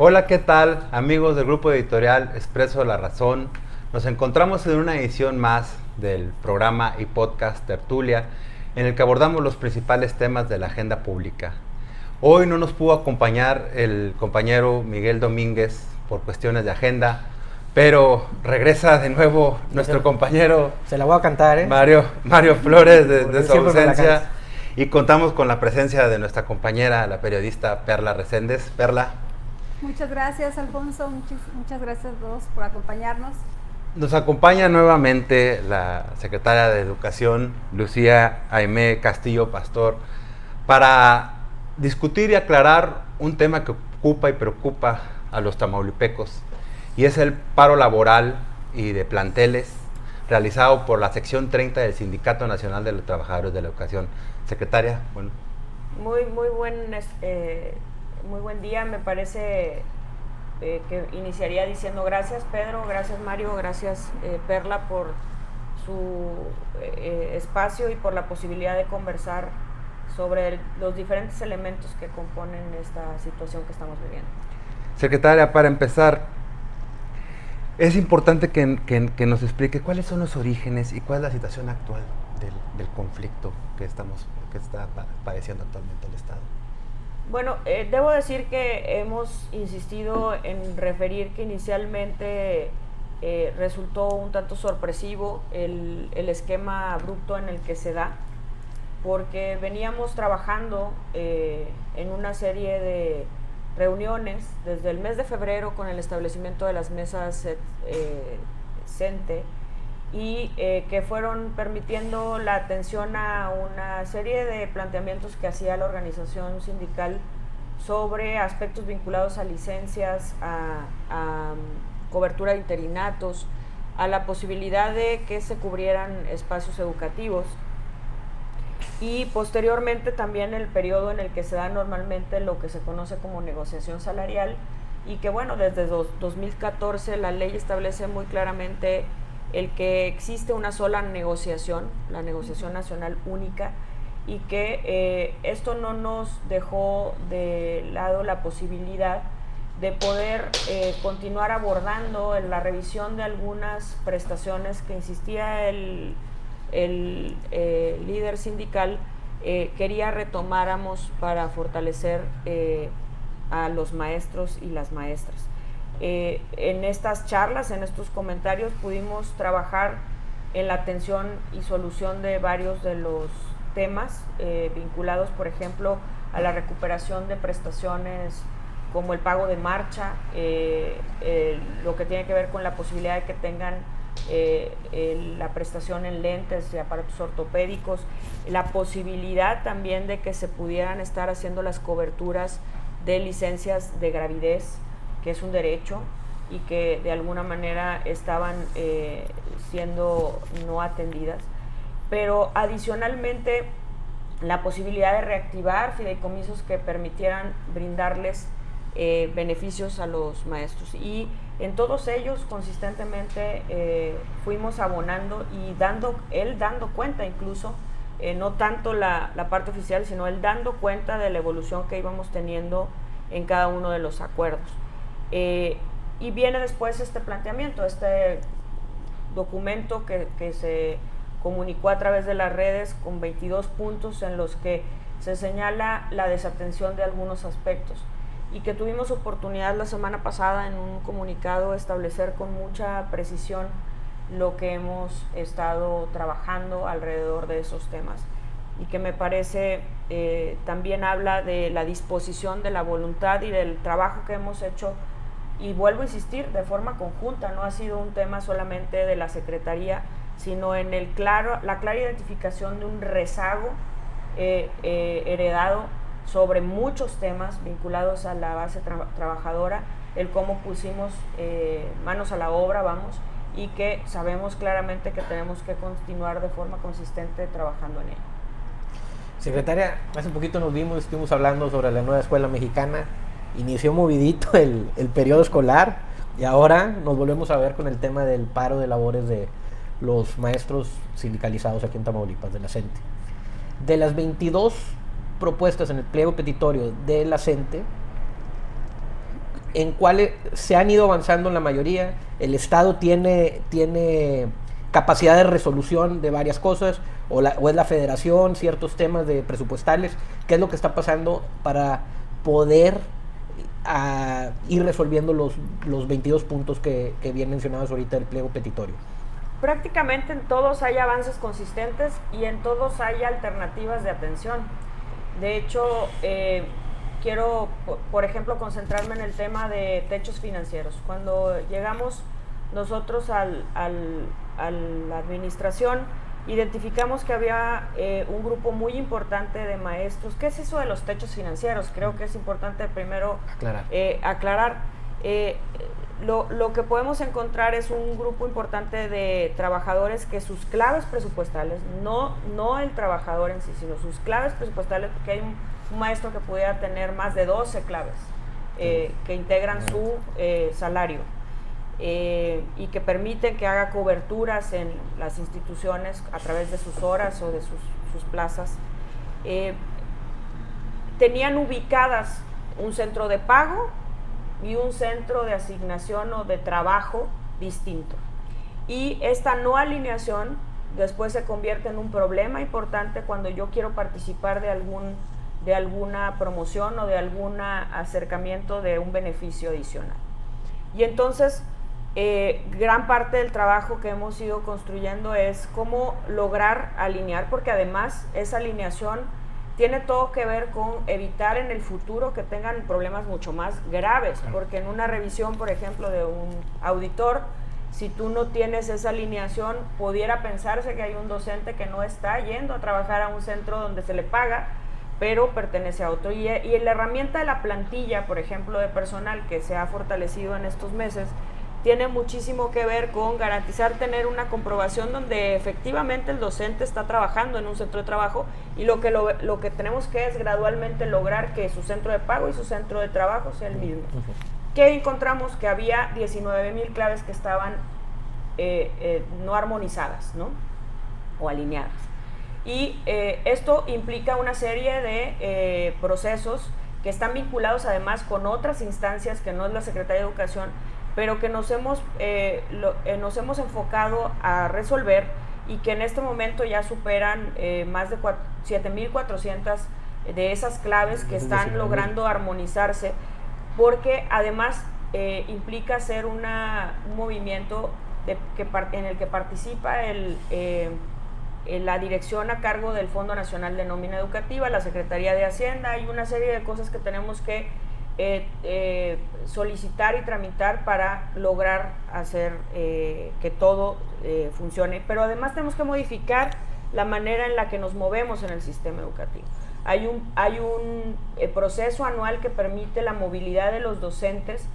Hola, ¿qué tal, amigos del grupo editorial Expreso La Razón? Nos encontramos en una edición más del programa y podcast Tertulia, en el que abordamos los principales temas de la agenda pública. Hoy no nos pudo acompañar el compañero Miguel Domínguez por cuestiones de agenda, pero regresa de nuevo nuestro compañero. Se la voy a cantar, ¿eh? Mario Flores de su Siempre me la ausencia. cantas. Y contamos con la presencia de nuestra compañera, la periodista Perla Reséndez. Perla. Muchas gracias, Alfonso. Muchas gracias a todos por acompañarnos. Nos acompaña nuevamente la secretaria de Educación, Lucía Aimé Castillo Pastor, para discutir y aclarar un tema que ocupa y preocupa a los tamaulipecos, y es el paro laboral y de planteles realizado por la sección 30 del Sindicato Nacional de los Trabajadores de la Educación. Secretaria, bueno. Muy buen día. Me parece que iniciaría diciendo gracias, Pedro, gracias, Mario, gracias, Perla, por su espacio y por la posibilidad de conversar sobre los diferentes elementos que componen esta situación que estamos viviendo. Secretaria, para empezar, es importante que nos explique cuáles son los orígenes y cuál es la situación actual del conflicto que está padeciendo actualmente el Estado. Bueno, debo decir que hemos insistido en referir que inicialmente resultó un tanto sorpresivo el esquema abrupto en el que se da, porque veníamos trabajando en una serie de reuniones desde el mes de febrero con el establecimiento de las mesas CENTE, y que fueron permitiendo la atención a una serie de planteamientos que hacía la organización sindical sobre aspectos vinculados a licencias, a cobertura de interinatos, a la posibilidad de que se cubrieran espacios educativos, y posteriormente también el periodo en el que se da normalmente lo que se conoce como negociación salarial, y que bueno, desde 2014 la ley establece muy claramente el que existe una sola negociación, la negociación nacional única, y que esto no nos dejó de lado la posibilidad de poder continuar abordando en la revisión de algunas prestaciones que insistía el líder sindical quería retomáramos para fortalecer a los maestros y las maestras. En estas charlas, en estos comentarios, pudimos trabajar en la atención y solución de varios de los temas vinculados, por ejemplo, a la recuperación de prestaciones como el pago de marcha, lo que tiene que ver con la posibilidad de que tengan la prestación en lentes y aparatos ortopédicos, la posibilidad también de que se pudieran estar haciendo las coberturas de licencias de gravidez, que es un derecho y que de alguna manera estaban siendo no atendidas, pero adicionalmente la posibilidad de reactivar fideicomisos que permitieran brindarles beneficios a los maestros, y en todos ellos consistentemente fuimos abonando y dando cuenta incluso, no tanto la parte oficial, sino él dando cuenta de la evolución que íbamos teniendo en cada uno de los acuerdos. Y viene después este planteamiento, este documento que se comunicó a través de las redes con 22 puntos en los que se señala la desatención de algunos aspectos, y que tuvimos oportunidad la semana pasada en un comunicado establecer con mucha precisión lo que hemos estado trabajando alrededor de esos temas, y que me parece también habla de la disposición, de la voluntad y del trabajo que hemos hecho, y vuelvo a insistir, de forma conjunta. No ha sido un tema solamente de la Secretaría, sino en la clara identificación de un rezago heredado sobre muchos temas vinculados a la base trabajadora, el cómo pusimos manos a la obra, y que sabemos claramente que tenemos que continuar de forma consistente trabajando en ello. Secretaria, hace un poquito estuvimos hablando sobre la nueva escuela mexicana. Inició movidito el periodo escolar y ahora nos volvemos a ver con el tema del paro de labores de los maestros sindicalizados aquí en Tamaulipas, de la CENTE. De las 22 propuestas en el pliego petitorio de la CENTE, en cuáles se han ido avanzando en la mayoría. El Estado tiene capacidad de resolución de varias cosas, o es la Federación, ciertos temas de presupuestales. ¿Qué es lo que está pasando para poder ir resolviendo los 22 puntos que bien mencionados ahorita del pliego petitorio? Prácticamente en todos hay avances consistentes y en todos hay alternativas de atención. De hecho, quiero, por ejemplo, concentrarme en el tema de techos financieros. Cuando llegamos nosotros a la administración, identificamos que había un grupo muy importante de maestros. ¿Qué es eso de los techos financieros? Creo que es importante primero aclarar. Lo que podemos encontrar es un grupo importante de trabajadores que sus claves presupuestales, no el trabajador en sí, sino sus claves presupuestales, porque hay un maestro que pudiera tener más de 12 claves que integran su salario. Y que permiten que haga coberturas en las instituciones a través de sus horas o de sus plazas. Tenían ubicadas un centro de pago y un centro de asignación o de trabajo distinto. Y esta no alineación después se convierte en un problema importante cuando yo quiero participar de alguna promoción o de algún acercamiento de un beneficio adicional. Y entonces gran parte del trabajo que hemos ido construyendo es cómo lograr alinear, porque además esa alineación tiene todo que ver con evitar en el futuro que tengan problemas mucho más graves, porque en una revisión, por ejemplo, de un auditor, si tú no tienes esa alineación, pudiera pensarse que hay un docente que no está yendo a trabajar a un centro donde se le paga, pero pertenece a otro. Y la herramienta de la plantilla, por ejemplo, de personal que se ha fortalecido en estos meses, tiene muchísimo que ver con garantizar tener una comprobación donde efectivamente el docente está trabajando en un centro de trabajo, y lo que tenemos que es gradualmente lograr que su centro de pago y su centro de trabajo sea el mismo. ¿Qué encontramos? Que había 19,000 claves que estaban no armonizadas, ¿no? O alineadas. Y esto implica una serie de procesos que están vinculados además con otras instancias que no es la Secretaría de Educación, pero que nos hemos enfocado a resolver, y que en este momento ya superan más de 7,400 de esas claves que están logrando armonizarse, porque además implica hacer un movimiento en el que participa la dirección a cargo del Fondo Nacional de Nómina Educativa, la Secretaría de Hacienda. Hay una serie de cosas que tenemos que solicitar y tramitar para lograr hacer que todo funcione, pero además tenemos que modificar la manera en la que nos movemos en el sistema educativo. Hay un proceso anual que permite la movilidad de los docentes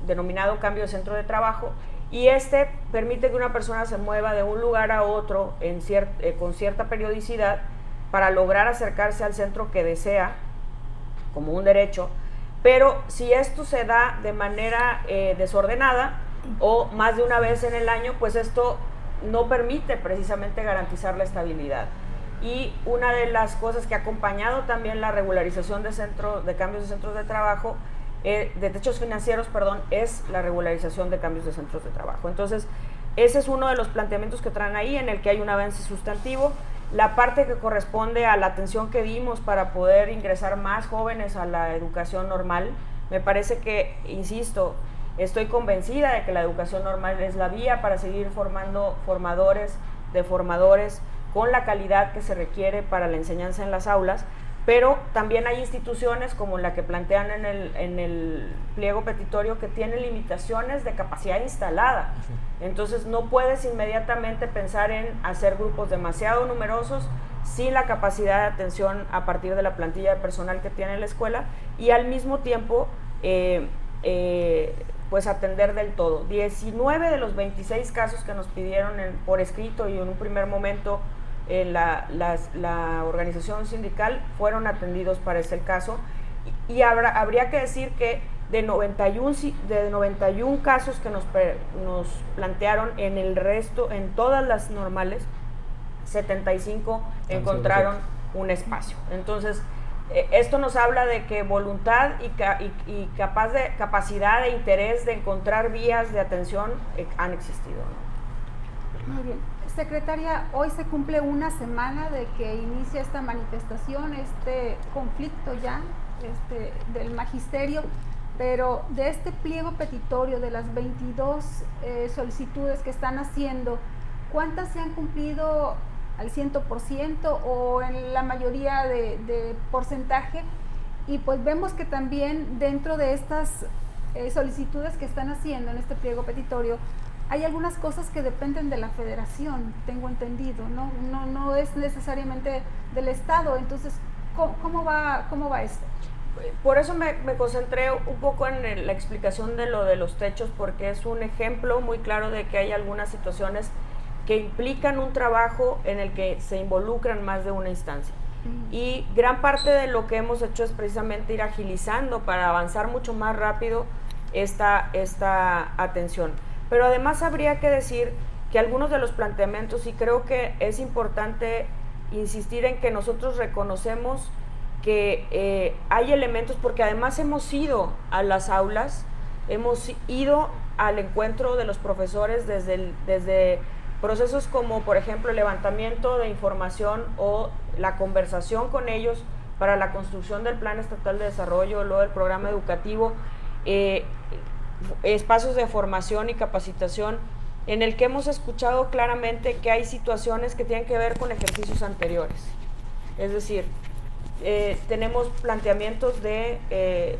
denominado cambio de centro de trabajo, y este permite que una persona se mueva de un lugar a otro con cierta periodicidad para lograr acercarse al centro que desea como un derecho. Pero si esto se da de manera desordenada o más de una vez en el año, pues esto no permite precisamente garantizar la estabilidad. Y una de las cosas que ha acompañado también la regularización de cambios de centros de trabajo, de techos financieros, es la regularización de cambios de centros de trabajo. Entonces, ese es uno de los planteamientos que traen ahí, en el que hay un avance sustantivo. La parte que corresponde a la atención que dimos para poder ingresar más jóvenes a la educación normal, me parece que, insisto, estoy convencida de que la educación normal es la vía para seguir formando formadores de formadores con la calidad que se requiere para la enseñanza en las aulas, pero también hay instituciones como la que plantean en el pliego petitorio que tienen limitaciones de capacidad instalada. Entonces no puedes inmediatamente pensar en hacer grupos demasiado numerosos sin la capacidad de atención a partir de la plantilla de personal que tiene la escuela, y al mismo tiempo pues atender del todo. 19 de los 26 casos que nos pidieron por escrito y en un primer momento la organización sindical fueron atendidos para ese caso, y habría que decir que de 91 casos que nos plantearon, en el resto, en todas las normales, 75 encontraron un espacio. Entonces, esto nos habla de que voluntad y capacidad e interés de encontrar vías de atención han existido, ¿no? Muy bien. Secretaria, hoy se cumple una semana de que inicia esta manifestación, este conflicto ya del magisterio, pero de este pliego petitorio, de las 22 solicitudes que están haciendo, ¿cuántas se han cumplido al 100% o en la mayoría de porcentaje? Y pues vemos que también dentro de estas solicitudes que están haciendo en este pliego petitorio, hay algunas cosas que dependen de la federación, tengo entendido, no es necesariamente del Estado. Entonces, ¿cómo va esto? Por eso me concentré un poco en la explicación de lo de los techos, porque es un ejemplo muy claro de que hay algunas situaciones que implican un trabajo en el que se involucran más de una instancia. Y gran parte de lo que hemos hecho es precisamente ir agilizando para avanzar mucho más rápido esta atención. Pero además habría que decir que algunos de los planteamientos, y creo que es importante insistir en que nosotros reconocemos que hay elementos, porque además hemos ido a las aulas, hemos ido al encuentro de los profesores desde procesos como, por ejemplo, el levantamiento de información o la conversación con ellos para la construcción del Plan Estatal de Desarrollo, luego del programa educativo, espacios de formación y capacitación, en el que hemos escuchado claramente que hay situaciones que tienen que ver con ejercicios anteriores. Es decir, tenemos planteamientos que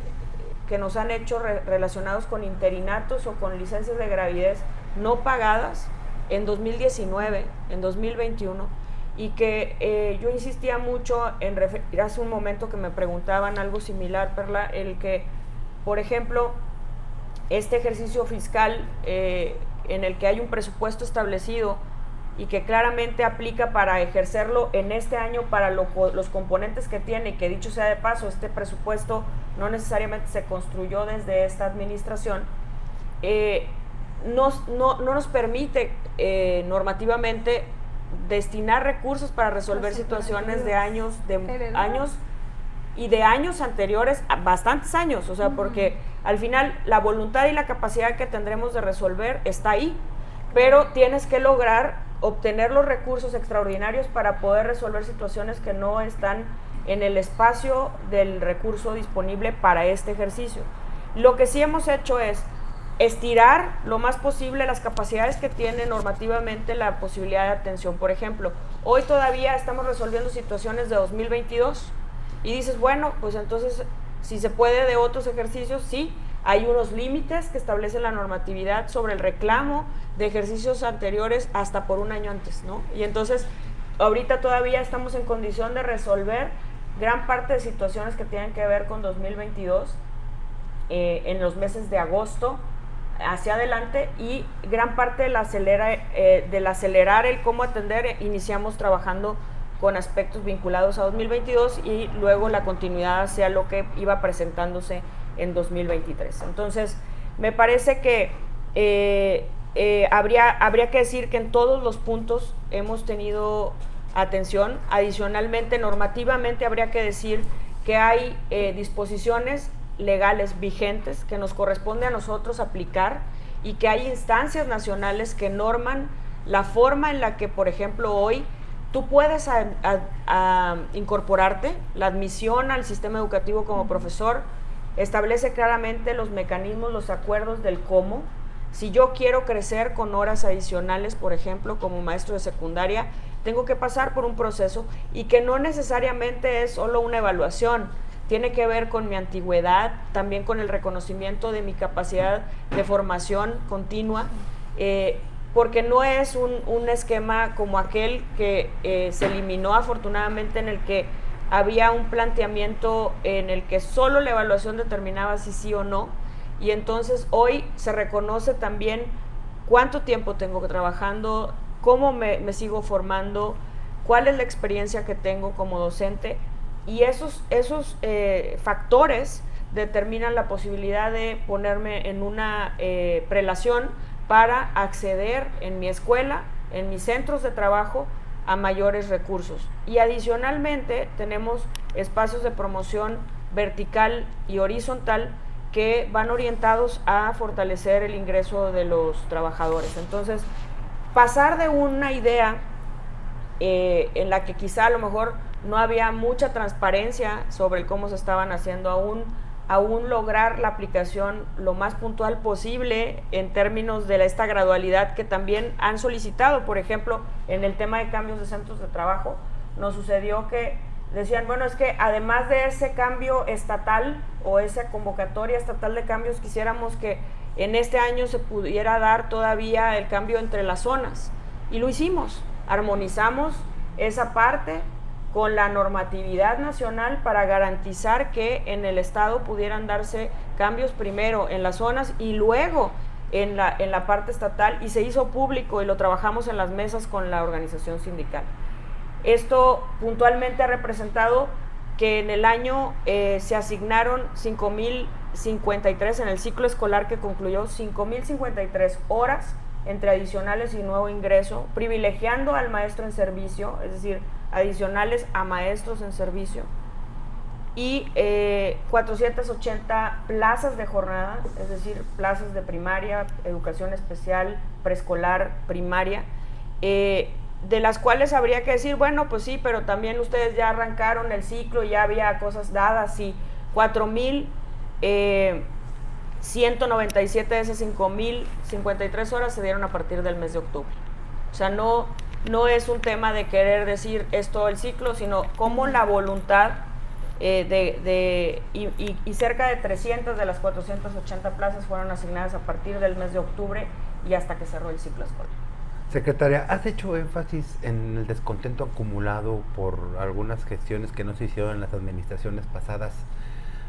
nos han hecho relacionados con interinatos o con licencias de gravidez no pagadas en 2019, en 2021, y que yo insistía mucho en referir hace un momento que me preguntaban algo similar, Perla, el que, por ejemplo, este ejercicio fiscal en el que hay un presupuesto establecido y que claramente aplica para ejercerlo en este año para los componentes que tiene, y que dicho sea de paso, este presupuesto no necesariamente se construyó desde esta administración, no nos permite normativamente destinar recursos para resolver situaciones de años y de años anteriores, bastantes años, o sea, porque al final la voluntad y la capacidad que tendremos de resolver está ahí, pero tienes que lograr obtener los recursos extraordinarios para poder resolver situaciones que no están en el espacio del recurso disponible para este ejercicio. Lo que sí hemos hecho es estirar lo más posible las capacidades que tiene normativamente la posibilidad de atención. Por ejemplo, hoy todavía estamos resolviendo situaciones de 2022 y dices, bueno, pues entonces si se puede de otros ejercicios, sí, hay unos límites que establece la normatividad sobre el reclamo de ejercicios anteriores hasta por un año antes, ¿no? Y entonces ahorita todavía estamos en condición de resolver gran parte de situaciones que tienen que ver con 2022 en los meses de agosto hacia adelante, y gran parte del acelerar el cómo atender, iniciamos trabajando con aspectos vinculados a 2022 y luego la continuidad hacia lo que iba presentándose en 2023. Entonces, me parece que habría que decir que en todos los puntos hemos tenido atención. Adicionalmente, normativamente habría que decir que hay disposiciones legales vigentes que nos corresponde a nosotros aplicar, y que hay instancias nacionales que norman la forma en la que, por ejemplo, hoy tú puedes incorporarte. La admisión al sistema educativo como profesor establece claramente los mecanismos, los acuerdos del cómo. Si yo quiero crecer con horas adicionales, por ejemplo, como maestro de secundaria, tengo que pasar por un proceso, y que no necesariamente es solo una evaluación, tiene que ver con mi antigüedad, también con el reconocimiento de mi capacidad de formación continua, porque no es un esquema como aquel que se eliminó afortunadamente, en el que había un planteamiento en el que solo la evaluación determinaba si sí o no, y entonces hoy se reconoce también cuánto tiempo tengo trabajando, cómo me sigo formando, cuál es la experiencia que tengo como docente, y esos factores determinan la posibilidad de ponerme en una prelación para acceder en mi escuela, en mis centros de trabajo, a mayores recursos. Y adicionalmente tenemos espacios de promoción vertical y horizontal que van orientados a fortalecer el ingreso de los trabajadores. Entonces, pasar de una idea en la que quizá a lo mejor no había mucha transparencia sobre cómo se estaban haciendo, aún lograr la aplicación lo más puntual posible en términos de esta gradualidad que también han solicitado. Por ejemplo, en el tema de cambios de centros de trabajo, nos sucedió que decían, bueno, es que además de ese cambio estatal o esa convocatoria estatal de cambios, quisiéramos que en este año se pudiera dar todavía el cambio entre las zonas. Y lo hicimos, armonizamos esa parte con la normatividad nacional para garantizar que en el estado pudieran darse cambios primero en las zonas y luego en la parte estatal, y se hizo público y lo trabajamos en las mesas con la organización sindical. Esto puntualmente ha representado que en el año se asignaron 5.053 en el ciclo escolar que concluyó, 5.053 horas entre adicionales y nuevo ingreso, privilegiando al maestro en servicio, es decir, adicionales a maestros en servicio, y 480 plazas de jornada, es decir, plazas de primaria, educación especial, preescolar, primaria, de las cuales habría que decir, bueno, pues sí, pero también ustedes ya arrancaron el ciclo, ya había cosas dadas, y 4.197 de esas 5.053 horas se dieron a partir del mes de octubre. O sea, no es un tema de querer decir es todo el ciclo, sino como la voluntad y cerca de 300 de las 480 plazas fueron asignadas a partir del mes de octubre y hasta que cerró el ciclo escolar. Secretaria, has hecho énfasis en el descontento acumulado por algunas gestiones que no se hicieron en las administraciones pasadas.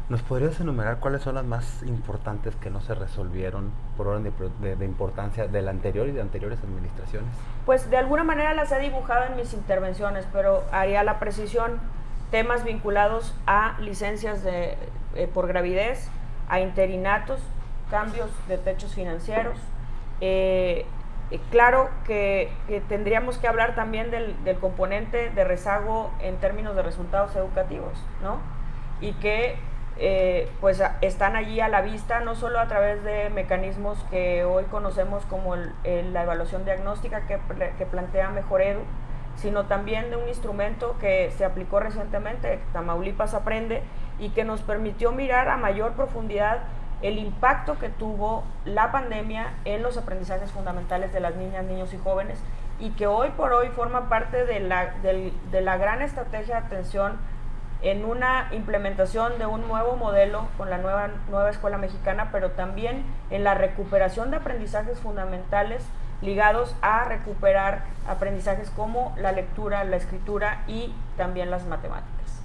¿Nos podrías enumerar cuáles son las más importantes que no se resolvieron por orden de importancia de la anterior y de anteriores administraciones? Pues de alguna manera las he dibujado en mis intervenciones, pero haría la precisión: temas vinculados a licencias por gravidez, a interinatos, cambios de techos financieros. Claro que tendríamos que hablar también del componente de rezago en términos de resultados educativos, ¿no? Y que pues están allí a la vista, no solo a través de mecanismos que hoy conocemos como la evaluación diagnóstica que plantea Mejoredu, sino también de un instrumento que se aplicó recientemente, Tamaulipas Aprende, y que nos permitió mirar a mayor profundidad el impacto que tuvo la pandemia en los aprendizajes fundamentales de las niñas, niños y jóvenes, y que hoy por hoy forma parte de la gran estrategia de atención en una implementación de un nuevo modelo con la nueva escuela mexicana, pero también en la recuperación de aprendizajes fundamentales ligados a recuperar aprendizajes como la lectura, la escritura y también las matemáticas.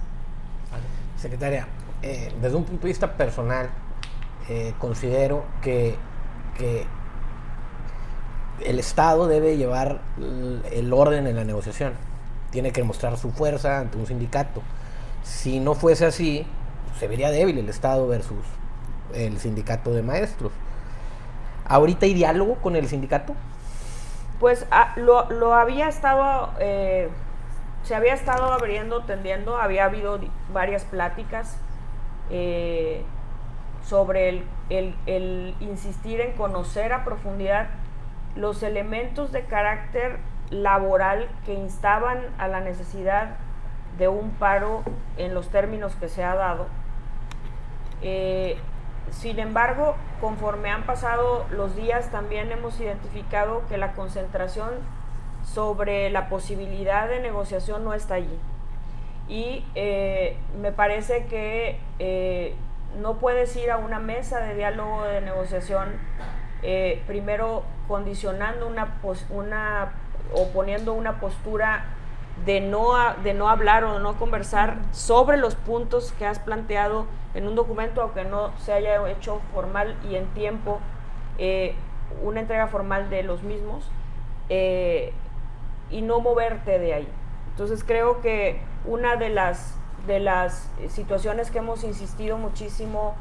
Secretaria, desde un punto de vista personal, considero que el Estado debe llevar el orden en la negociación, tiene que mostrar su fuerza ante un sindicato. Si no fuese así, se vería débil el Estado versus el sindicato de maestros. ¿Ahorita hay diálogo con el sindicato? Pues lo había estado, se había estado abriendo, tendiendo, había habido varias pláticas sobre el insistir en conocer a profundidad los elementos de carácter laboral que instaban a la necesidad de un paro en los términos que se ha dado. Sin embargo, conforme han pasado los días, también hemos identificado que la concentración sobre la posibilidad de negociación no está allí. Y me parece que no puedes ir a una mesa de diálogo de negociación primero condicionando o poniendo una postura de no hablar o no conversar sobre los puntos que has planteado en un documento, aunque no se haya hecho formal y en tiempo una entrega formal de los mismos, y no moverte de ahí. Entonces creo que una de las situaciones que hemos insistido muchísimo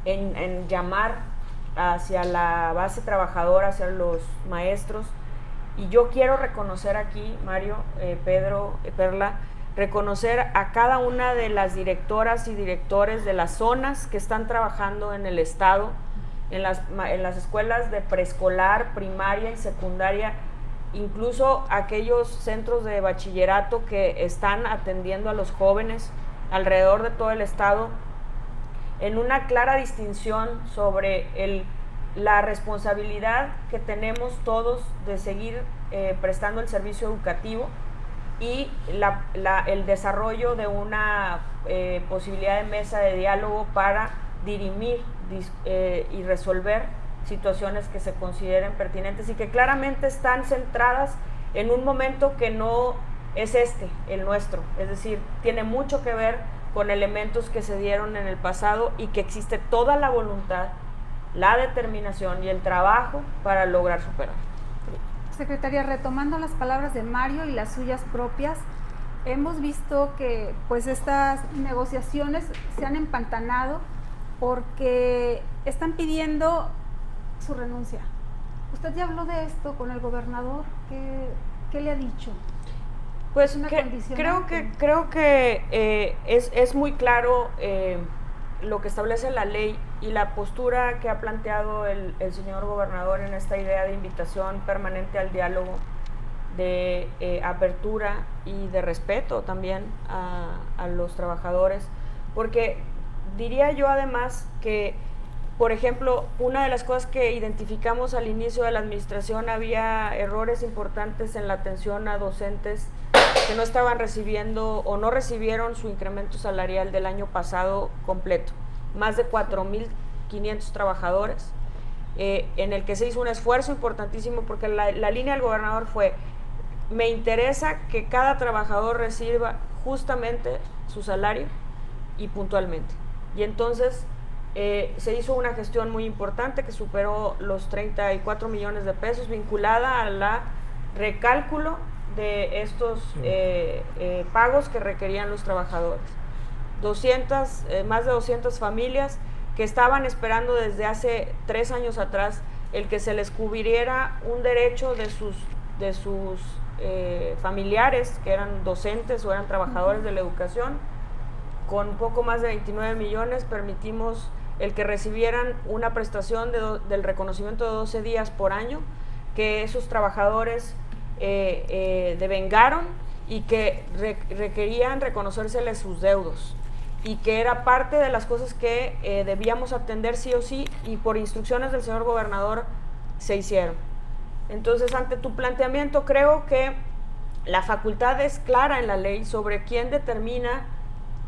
en llamar hacia la base trabajadora, hacia los maestros, Y yo quiero reconocer aquí, Mario, Pedro, Perla, reconocer a cada una de las directoras y directores de las zonas que están trabajando en el estado, en las escuelas de preescolar, primaria y secundaria, incluso aquellos centros de bachillerato que están atendiendo a los jóvenes alrededor de todo el estado, en una clara distinción sobre la responsabilidad que tenemos todos de seguir prestando el servicio educativo y el desarrollo de una posibilidad de mesa de diálogo para dirimir y resolver situaciones que se consideren pertinentes y que claramente están centradas en un momento que no es el nuestro, es decir, tiene mucho que ver con elementos que se dieron en el pasado y que existe toda la voluntad, la determinación y el trabajo para lograr superar. Secretaria, retomando las palabras de Mario y las suyas propias, hemos visto que pues estas negociaciones se han empantanado porque están pidiendo su renuncia. Usted ya habló de esto con el gobernador, ¿qué le ha dicho? Pues creo que es muy claro lo que establece la ley y la postura que ha planteado el señor gobernador en esta idea de invitación permanente al diálogo, de apertura y de respeto también a los trabajadores, porque diría yo además que, por ejemplo, una de las cosas que identificamos al inicio de la administración, había errores importantes en la atención a docentes que no estaban recibiendo o no recibieron su incremento salarial del año pasado completo. Más de 4.500 trabajadores, en el que se hizo un esfuerzo importantísimo porque la línea del gobernador fue: me interesa que cada trabajador reciba justamente su salario y puntualmente. Y entonces se hizo una gestión muy importante que superó los 34 millones de pesos vinculada a la recálculo de estos pagos que requerían los trabajadores. Más de 200 familias que estaban esperando desde hace 3 años atrás el que se les cubriera un derecho de sus familiares que eran docentes o eran trabajadores de la educación. Con poco más de 29 millones permitimos el que recibieran una prestación del reconocimiento de 12 días por año, que esos trabajadores devengaron y que requerían reconocérseles sus deudos, y que era parte de las cosas que debíamos atender sí o sí, y por instrucciones del señor gobernador se hicieron. Entonces, ante tu planteamiento, creo que la facultad es clara en la ley sobre quién determina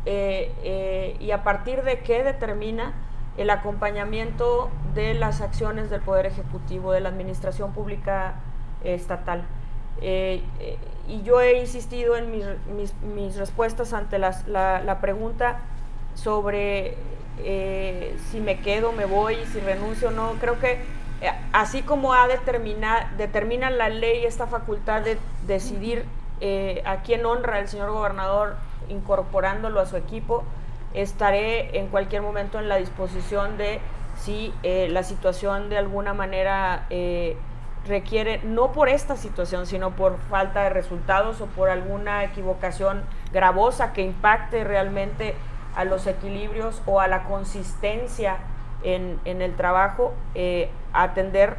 y a partir de qué determina el acompañamiento de las acciones del Poder Ejecutivo, de la Administración Pública Estatal. Y yo he insistido en mis respuestas ante la pregunta sobre si me quedo, me voy, si renuncio o no. Creo que así como determina la ley esta facultad de decidir a quién honra el señor gobernador incorporándolo a su equipo, estaré en cualquier momento en la disposición de si la situación de alguna manera requiere, no por esta situación, sino por falta de resultados o por alguna equivocación gravosa que impacte realmente a los equilibrios o a la consistencia en el trabajo, atender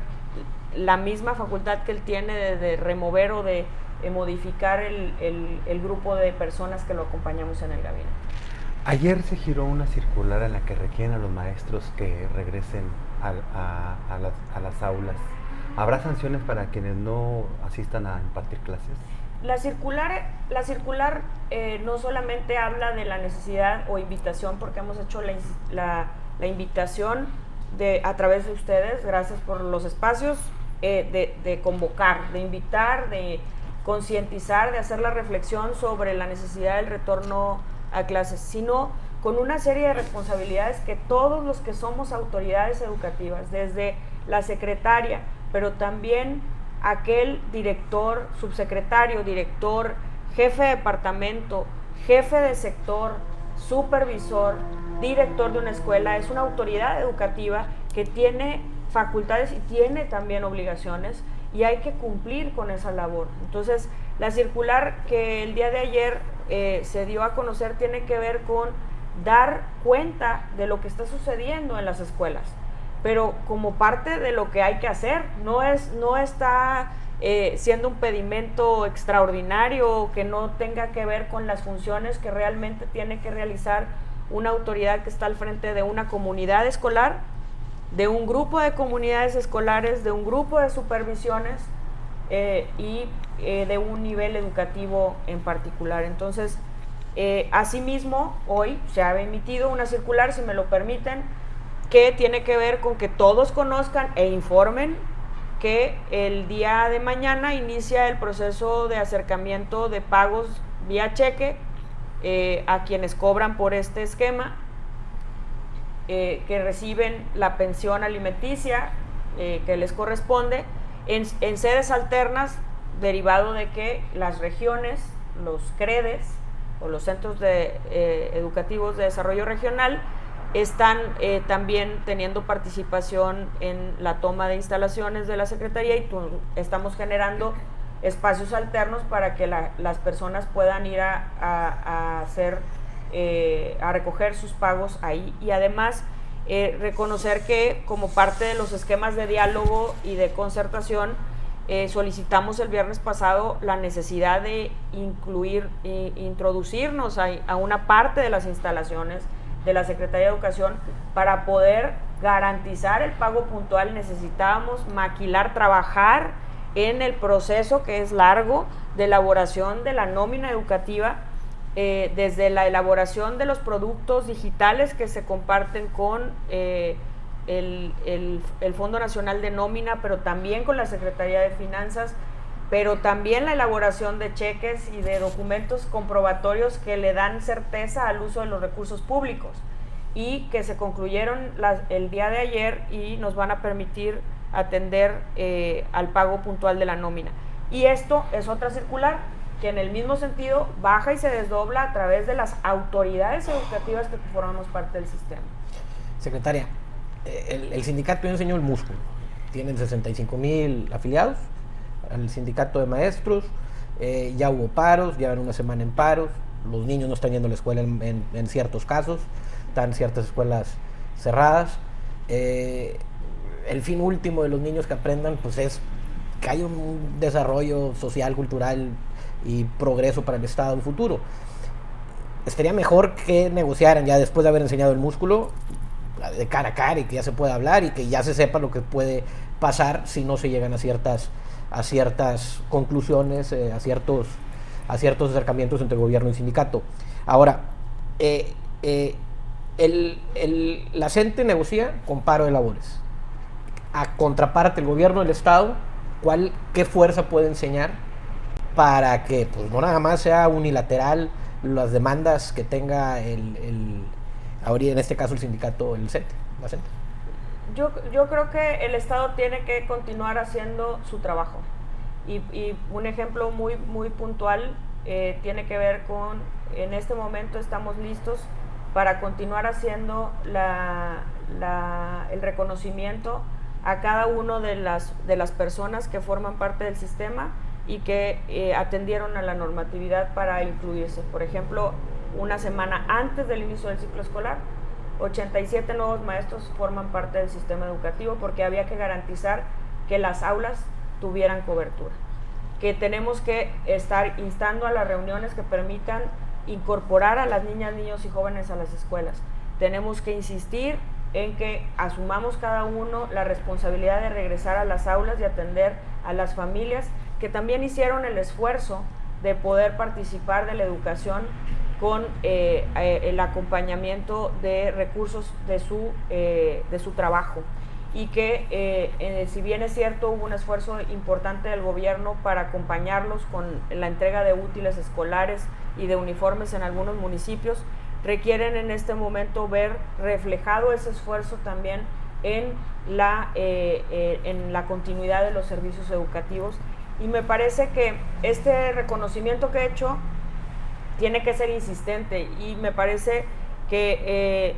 la misma facultad que él tiene de remover o de modificar el grupo de personas que lo acompañamos en el gabinete. Ayer se giró una circular en la que requieren a los maestros que regresen a las aulas. ¿Habrá sanciones para quienes no asistan a impartir clases? La circular no solamente habla de la necesidad o invitación, porque hemos hecho la invitación a través de ustedes, gracias por los espacios, de convocar, de invitar, de concientizar, de hacer la reflexión sobre la necesidad del retorno a clases, sino con una serie de responsabilidades que todos los que somos autoridades educativas, desde la secretaria, pero también aquel director, subsecretario, director, jefe de departamento, jefe de sector, supervisor, director de una escuela, es una autoridad educativa que tiene facultades y tiene también obligaciones, y hay que cumplir con esa labor. Entonces, la circular que el día de ayer se dio a conocer tiene que ver con dar cuenta de lo que está sucediendo en las escuelas, pero como parte de lo que hay que hacer, no está siendo un pedimento extraordinario que no tenga que ver con las funciones que realmente tiene que realizar una autoridad que está al frente de una comunidad escolar, de un grupo de comunidades escolares, de un grupo de supervisiones y de un nivel educativo en particular. Entonces, asimismo, hoy se ha emitido una circular, si me lo permiten, que tiene que ver con que todos conozcan e informen que el día de mañana inicia el proceso de acercamiento de pagos vía cheque a quienes cobran por este esquema, que reciben la pensión alimenticia que les corresponde en sedes alternas, derivado de que las regiones, los CREDES o los centros educativos de desarrollo regional están también teniendo participación en la toma de instalaciones de la Secretaría, y estamos generando espacios alternos para que las personas puedan ir a recoger sus pagos ahí, y además reconocer que como parte de los esquemas de diálogo y de concertación solicitamos el viernes pasado la necesidad de introducirnos a una parte de las instalaciones de la Secretaría de Educación para poder garantizar el pago puntual. Necesitábamos maquilar, trabajar en el proceso que es largo de elaboración de la nómina educativa, desde la elaboración de los productos digitales que se comparten con el Fondo Nacional de Nómina, pero también con la Secretaría de Finanzas, pero también la elaboración de cheques y de documentos comprobatorios que le dan certeza al uso de los recursos públicos, y que se concluyeron el día de ayer y nos van a permitir atender al pago puntual de la nómina. Y esto es otra circular que en el mismo sentido baja y se desdobla a través de las autoridades educativas que formamos parte del sistema. Secretaria, el sindicato ya enseñó el músculo. Tienen 65,000 afiliados al sindicato de maestros, ya hubo paros, llevan una semana en paros, los niños no están yendo a la escuela en ciertos casos, están ciertas escuelas cerradas. El fin último de los niños que aprendan pues es que haya un desarrollo social, cultural y progreso para el Estado en futuro. Estaría mejor que negociaran ya después de haber enseñado el músculo de cara a cara, y que ya se pueda hablar y que ya se sepa lo que puede pasar si no se llegan a ciertas conclusiones, a ciertos acercamientos entre gobierno y sindicato. Ahora, la CENTE negocia con paro de labores. A contraparte, el gobierno del Estado, ¿qué fuerza puede enseñar para que pues, no nada más sea unilateral las demandas que tenga ahorita en este caso el sindicato, la CENTE? Yo creo que el Estado tiene que continuar haciendo su trabajo, y un ejemplo muy, muy puntual tiene que ver con, en este momento estamos listos para continuar haciendo el reconocimiento a cada uno de las personas que forman parte del sistema y que atendieron a la normatividad para incluirse. Por ejemplo, una semana antes del inicio del ciclo escolar, 87 nuevos maestros forman parte del sistema educativo, porque había que garantizar que las aulas tuvieran cobertura, que tenemos que estar instando a las reuniones que permitan incorporar a las niñas, niños y jóvenes a las escuelas. Tenemos que insistir en que asumamos cada uno la responsabilidad de regresar a las aulas y atender a las familias que también hicieron el esfuerzo de poder participar de la educación con el acompañamiento de recursos de su trabajo, y que si bien es cierto hubo un esfuerzo importante del gobierno para acompañarlos con la entrega de útiles escolares y de uniformes en algunos municipios, requieren en este momento ver reflejado ese esfuerzo también en la continuidad de los servicios educativos. Y me parece que este reconocimiento que he hecho tiene que ser insistente, y me parece que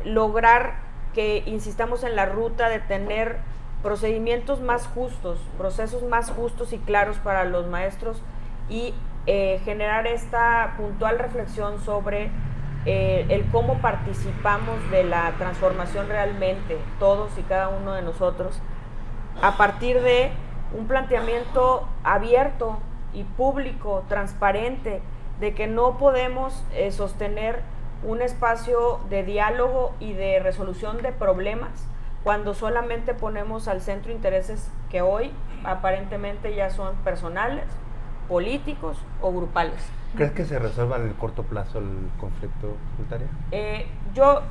lograr que insistamos en la ruta de tener procedimientos más justos, procesos más justos y claros para los maestros y generar esta puntual reflexión sobre el cómo participamos de la transformación realmente, todos y cada uno de nosotros, a partir de un planteamiento abierto y público, transparente, de que no podemos sostener un espacio de diálogo y de resolución de problemas cuando solamente ponemos al centro intereses que hoy aparentemente ya son personales, políticos o grupales. ¿Crees que se resuelva en el corto plazo el conflicto, secretaria? Yo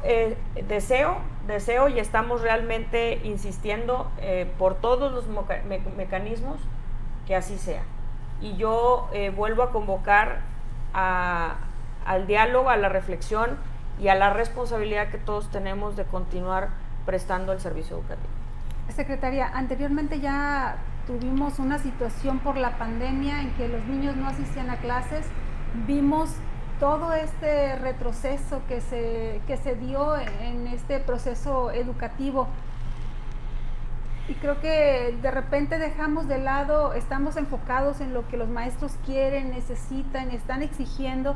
deseo y estamos realmente insistiendo por todos los mecanismos que así sea. Y yo vuelvo a convocar al diálogo, a la reflexión y a la responsabilidad que todos tenemos de continuar prestando el servicio educativo. Secretaria, anteriormente ya tuvimos una situación por la pandemia en que los niños no asistían a clases. Vimos todo este retroceso que se dio en este proceso educativo. Y creo que de repente dejamos de lado, estamos enfocados en lo que los maestros quieren, necesitan, están exigiendo,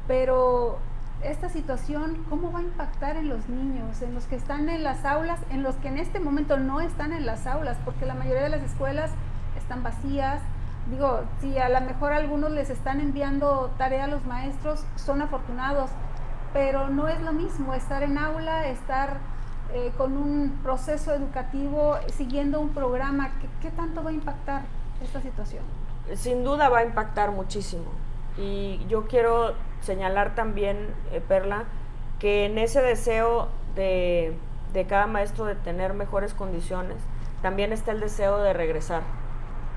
pero esta situación, ¿cómo va a impactar en los niños, en los que están en las aulas, en los que en este momento no están en las aulas? Porque la mayoría de las escuelas están vacías. Digo, si a lo mejor algunos les están enviando tarea a los maestros, son afortunados, pero no es lo mismo estar en aula, estar con un proceso educativo, siguiendo un programa. ¿Qué tanto va a impactar esta situación? Sin duda va a impactar muchísimo. Y yo quiero señalar también, Perla, que en ese deseo de cada maestro de tener mejores condiciones, también está el deseo de regresar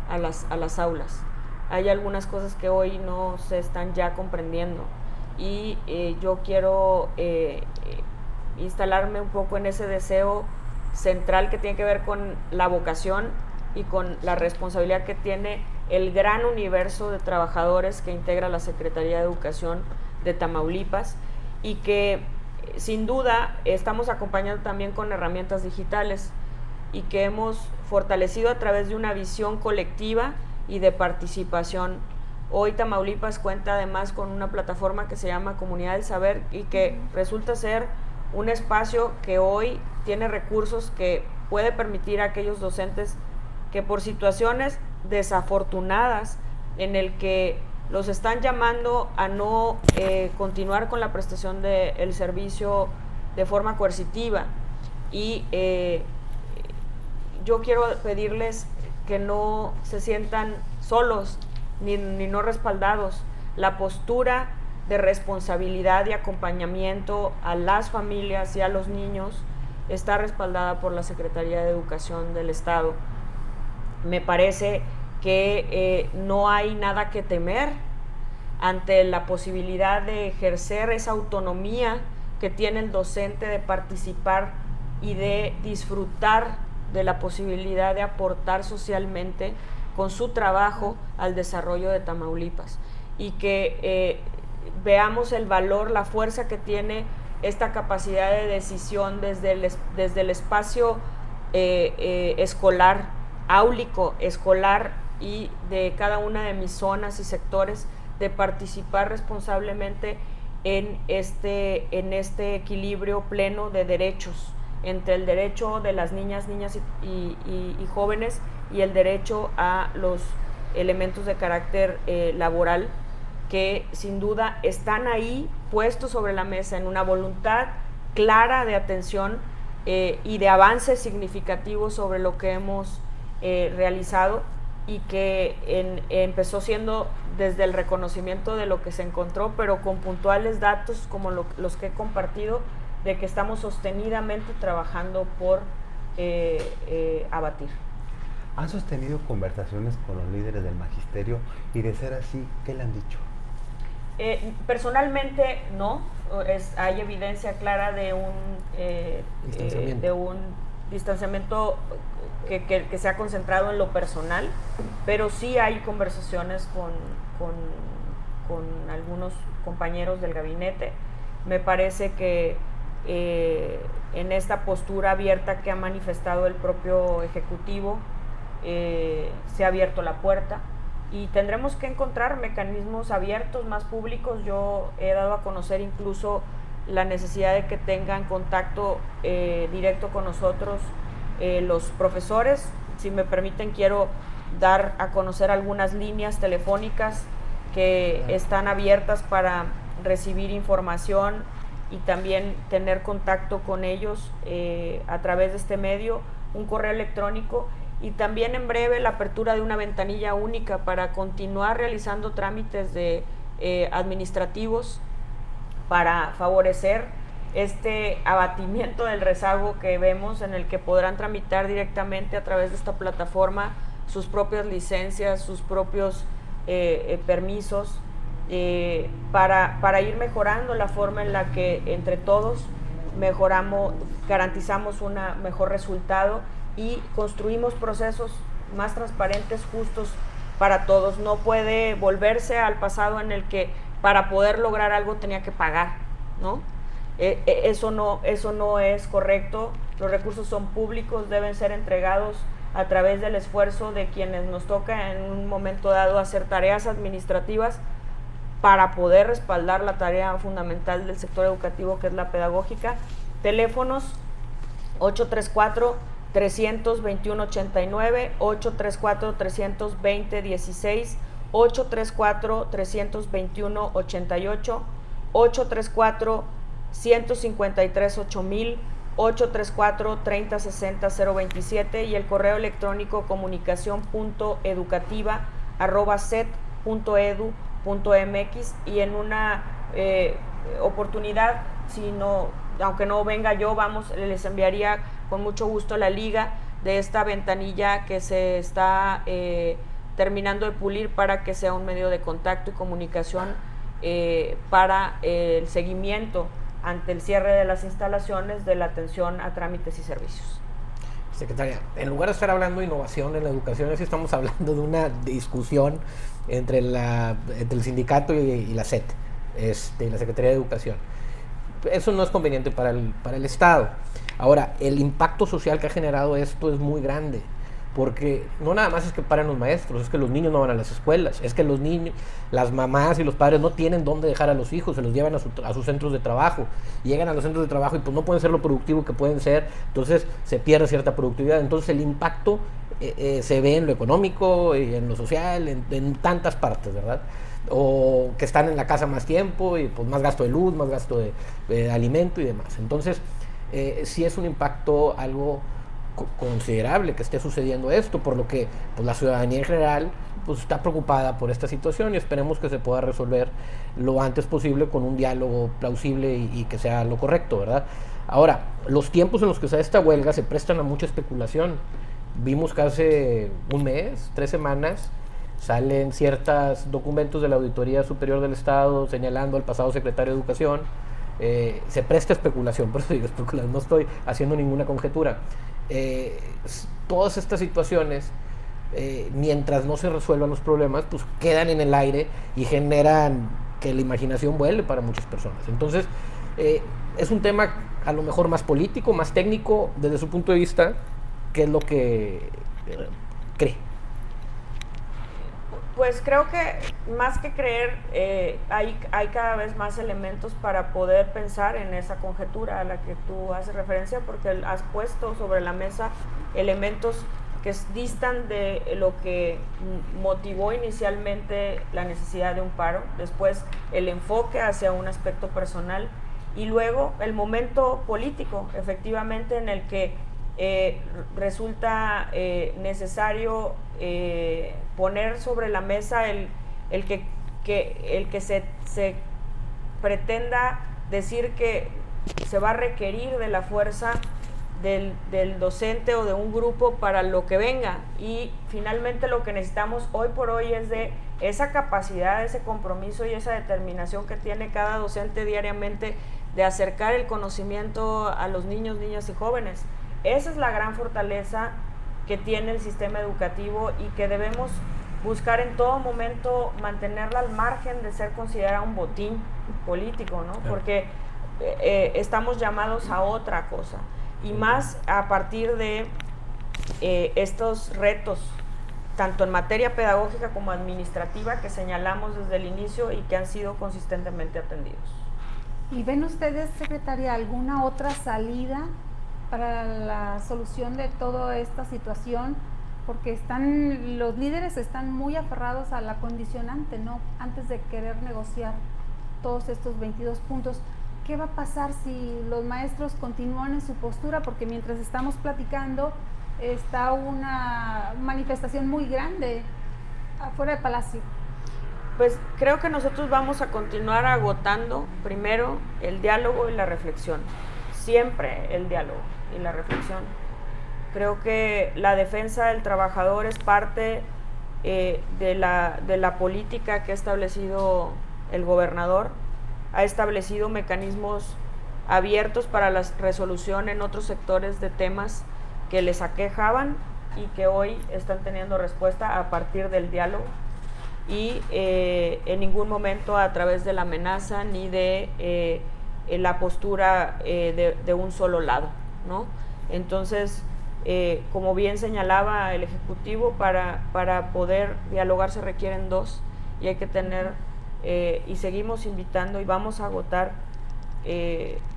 a las aulas. Hay algunas cosas que hoy no se están ya comprendiendo y yo quiero instalarme un poco en ese deseo central que tiene que ver con la vocación y con la responsabilidad que tiene el gran universo de trabajadores que integra la Secretaría de Educación de Tamaulipas y que sin duda estamos acompañando también con herramientas digitales y que hemos fortalecido a través de una visión colectiva y de participación. Hoy Tamaulipas cuenta además con una plataforma que se llama Comunidad del Saber y que resulta ser un espacio que hoy tiene recursos que puede permitir a aquellos docentes que por situaciones desafortunadas en el que los están llamando a no continuar con la prestación del servicio de forma coercitiva y yo quiero pedirles que no se sientan solos ni no respaldados. La postura de responsabilidad y acompañamiento a las familias y a los niños está respaldada por la Secretaría de Educación del Estado. Me parece que no hay nada que temer ante la posibilidad de ejercer esa autonomía que tiene el docente de participar y de disfrutar de la posibilidad de aportar socialmente con su trabajo al desarrollo de Tamaulipas y que veamos el valor, la fuerza que tiene esta capacidad de decisión desde el espacio escolar, áulico, escolar y de cada una de mis zonas y sectores, de participar responsablemente en este equilibrio pleno de derechos entre el derecho de las niñas y jóvenes y el derecho a los elementos de carácter laboral que sin duda están ahí puestos sobre la mesa en una voluntad clara de atención y de avance significativo sobre lo que hemos realizado y que empezó siendo desde el reconocimiento de lo que se encontró, pero con puntuales datos como los que he compartido, de que estamos sostenidamente trabajando por abatir. ¿Han sostenido conversaciones con los líderes del magisterio? Y de ser así, ¿qué le han dicho? Personalmente no, hay evidencia clara de un distanciamiento que se ha concentrado en lo personal, pero sí hay conversaciones con algunos compañeros del gabinete. Me parece que en esta postura abierta que ha manifestado el propio Ejecutivo, se ha abierto la puerta y tendremos que encontrar mecanismos abiertos, más públicos. Yo he dado a conocer incluso la necesidad de que tengan contacto directo con nosotros los profesores. Si me permiten, quiero dar a conocer algunas líneas telefónicas que están abiertas para recibir información y también tener contacto con ellos a través de este medio, un correo electrónico, y también en breve la apertura de una ventanilla única para continuar realizando trámites de administrativos para favorecer este abatimiento del rezago que vemos, en el que podrán tramitar directamente a través de esta plataforma sus propias licencias, sus propios permisos, para ir mejorando la forma en la que entre todos garantizamos un mejor resultado y construimos procesos más transparentes, justos para todos. No puede volverse al pasado en el que para poder lograr algo tenía que pagar, ¿no? Eso no es correcto. Los recursos son públicos, deben ser entregados a través del esfuerzo de quienes nos toca en un momento dado hacer tareas administrativas para poder respaldar la tarea fundamental del sector educativo, que es la pedagógica. Teléfonos 834-321-89, 834-320-16, 834-321-88, 834-153-8000, 834-3060-027 y el correo electrónico comunicación.educativa@cet.edu.mx. Y en una oportunidad, aunque no venga yo, les enviaría con mucho gusto la liga de esta ventanilla que se está terminando de pulir para que sea un medio de contacto y comunicación para el seguimiento ante el cierre de las instalaciones de la atención a trámites y servicios. Secretaria, en lugar de estar hablando de innovación en la educación, sí estamos hablando de una discusión entre el sindicato y la SET, la Secretaría de Educación. Eso no es conveniente para el Estado. Ahora, el impacto social que ha generado esto es muy grande, porque no nada más es que paren los maestros, es que los niños no van a las escuelas, es que los niños, las mamás y los padres no tienen dónde dejar a los hijos, se los llevan a sus centros de trabajo, llegan a los centros de trabajo y pues no pueden ser lo productivo que pueden ser, entonces se pierde cierta productividad. Entonces el impacto se ve en lo económico, en lo social, en tantas partes, ¿verdad? O que están en la casa más tiempo y pues más gasto de luz, más gasto de alimento y demás. Entonces sí es un impacto algo considerable que esté sucediendo esto, por lo que pues, la ciudadanía en general pues, está preocupada por esta situación y esperemos que se pueda resolver lo antes posible con un diálogo plausible y que sea lo correcto, ¿verdad? Ahora, los tiempos en los que se da esta huelga se prestan a mucha especulación. Vimos que hace un mes, 3 semanas, salen ciertos documentos de la Auditoría Superior del Estado señalando al pasado secretario de Educación. Se presta especulación, por eso digo especulación, no estoy haciendo ninguna conjetura. Todas estas situaciones, mientras no se resuelvan los problemas, pues quedan en el aire y generan que la imaginación vuele para muchas personas. Entonces, es un tema a lo mejor más político, más técnico, desde su punto de vista, ¿qué es lo que cree? Pues creo que más que creer, hay cada vez más elementos para poder pensar en esa conjetura a la que tú haces referencia, porque has puesto sobre la mesa elementos que distan de lo que motivó inicialmente la necesidad de un paro, después el enfoque hacia un aspecto personal y luego el momento político, efectivamente, en el que resulta necesario poner sobre la mesa el que se pretenda decir que se va a requerir de la fuerza del docente o de un grupo para lo que venga, y finalmente lo que necesitamos hoy por hoy es de esa capacidad, ese compromiso y esa determinación que tiene cada docente diariamente de acercar el conocimiento a los niños, niñas y jóvenes. Esa es la gran fortaleza que tiene el sistema educativo y que debemos buscar en todo momento mantenerla al margen de ser considerada un botín político, ¿no? Porque estamos llamados a otra cosa, y más a partir de estos retos, tanto en materia pedagógica como administrativa, que señalamos desde el inicio y que han sido consistentemente atendidos. ¿Y ven ustedes, secretaria, alguna otra salida para la solución de toda esta situación? Porque los líderes están muy aferrados a la condicionante, ¿no? Antes de querer negociar todos estos 22 puntos. ¿Qué va a pasar si los maestros continúan en su postura? Porque mientras estamos platicando, está una manifestación muy grande afuera del Palacio. Pues creo que nosotros vamos a continuar agotando primero el diálogo y la reflexión. Siempre el diálogo y la reflexión. Creo que la defensa del trabajador es parte de la política que ha establecido el gobernador. Ha establecido mecanismos abiertos para la resolución en otros sectores de temas que les aquejaban y que hoy están teniendo respuesta a partir del diálogo, y en ningún momento a través de la amenaza ni de la postura de un solo lado, ¿no? Entonces, como bien señalaba el Ejecutivo, para poder dialogar se requieren dos, y hay que tener, y seguimos invitando y vamos a agotar el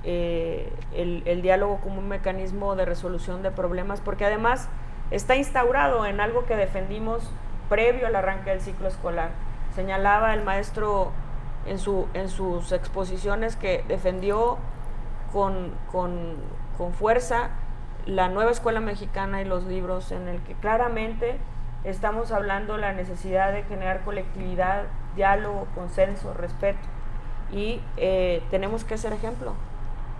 diálogo como un mecanismo de resolución de problemas, porque además está instaurado en algo que defendimos previo al arranque del ciclo escolar. Señalaba el maestro en sus exposiciones que defendió con fuerza la nueva escuela mexicana y los libros, en el que claramente estamos hablando de la necesidad de generar colectividad, diálogo, consenso, respeto, y tenemos que ser ejemplo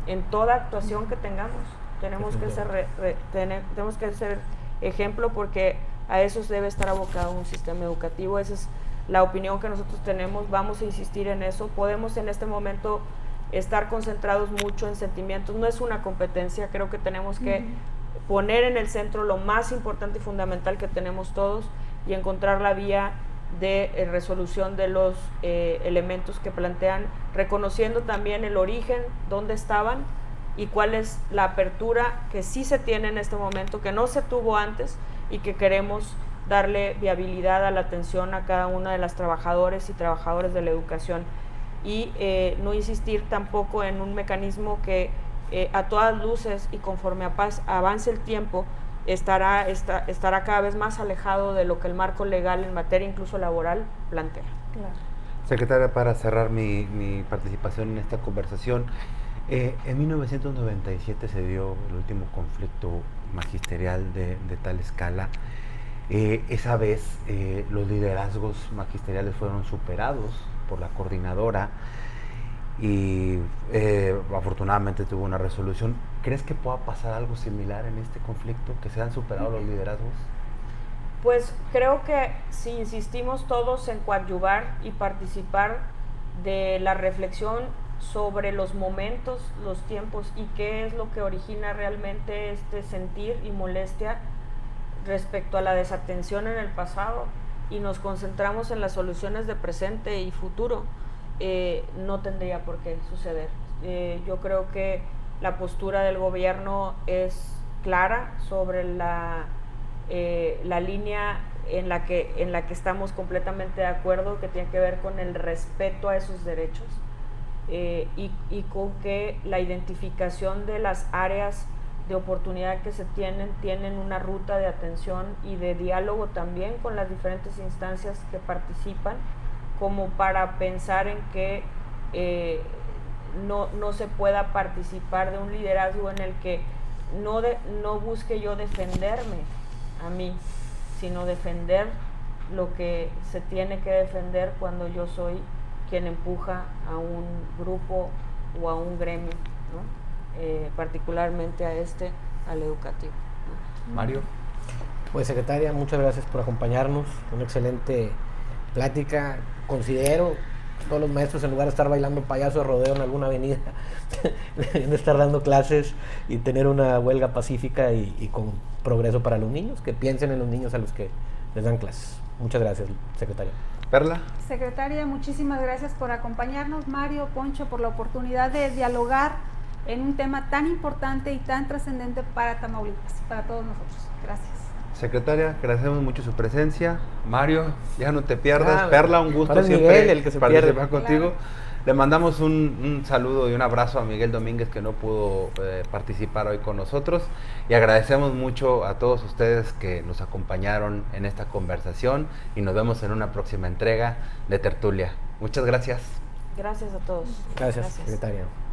en toda actuación que tengamos. Tenemos que ser ejemplo, porque a eso debe estar abocado un sistema educativo. Esa es la opinión que nosotros tenemos. Vamos a insistir en eso. Podemos en este momento estar concentrados mucho en sentimientos. No es una competencia. Creo que tenemos que poner en el centro lo más importante y fundamental que tenemos todos, y encontrar la vía de resolución de los elementos que plantean, reconociendo también el origen, dónde estaban y cuál es la apertura que sí se tiene en este momento, que no se tuvo antes, y que queremos darle viabilidad a la atención a cada una de las trabajadoras y trabajadores de la educación, y no insistir tampoco en un mecanismo que a todas luces y conforme avance el tiempo estará cada vez más alejado de lo que el marco legal en materia incluso laboral plantea. Claro. Secretaria, para cerrar mi participación en esta conversación, en 1997 se dio el último conflicto magisterial de tal escala. Esa vez los liderazgos magisteriales fueron superados por la coordinadora y afortunadamente tuvo una resolución. ¿Crees que pueda pasar algo similar en este conflicto, que se han superado los liderazgos? Pues creo que si insistimos todos en coadyuvar y participar de la reflexión sobre los momentos, los tiempos y qué es lo que origina realmente este sentir y molestia respecto a la desatención en el pasado, y nos concentramos en las soluciones de presente y futuro, no tendría por qué suceder. Yo creo que la postura del gobierno es clara sobre la línea en la que estamos completamente de acuerdo, que tiene que ver con el respeto a esos derechos, y con que la identificación de las áreas de oportunidad que se tienen una ruta de atención y de diálogo también con las diferentes instancias que participan, como para pensar en que no se pueda participar de un liderazgo en el que no busque yo defenderme a mí, sino defender lo que se tiene que defender cuando yo soy quien empuja a un grupo o a un gremio, ¿no? Particularmente al educativo, ¿no? Mario. Pues, secretaria, muchas gracias por acompañarnos. Una excelente plática. Considero todos los maestros, en lugar de estar bailando payaso de rodeo en alguna avenida, deben de estar dando clases y tener una huelga pacífica y con progreso para los niños, que piensen en los niños a los que les dan clases. Muchas gracias, secretaria. Perla. Secretaria, muchísimas gracias por acompañarnos, Mario, Poncho, por la oportunidad de dialogar en un tema tan importante y tan trascendente para Tamaulipas, para todos nosotros. Gracias. Secretaria, agradecemos mucho su presencia. Mario, ya no te pierdas. Perla, un gusto ahora es siempre Miguel el que se participar pierde. contigo. Claro. Le mandamos un saludo y un abrazo a Miguel Domínguez, que no pudo participar hoy con nosotros, y agradecemos mucho a todos ustedes que nos acompañaron en esta conversación, y nos vemos en una próxima entrega de Tertulia. Muchas gracias. Gracias a todos. Gracias, secretaria.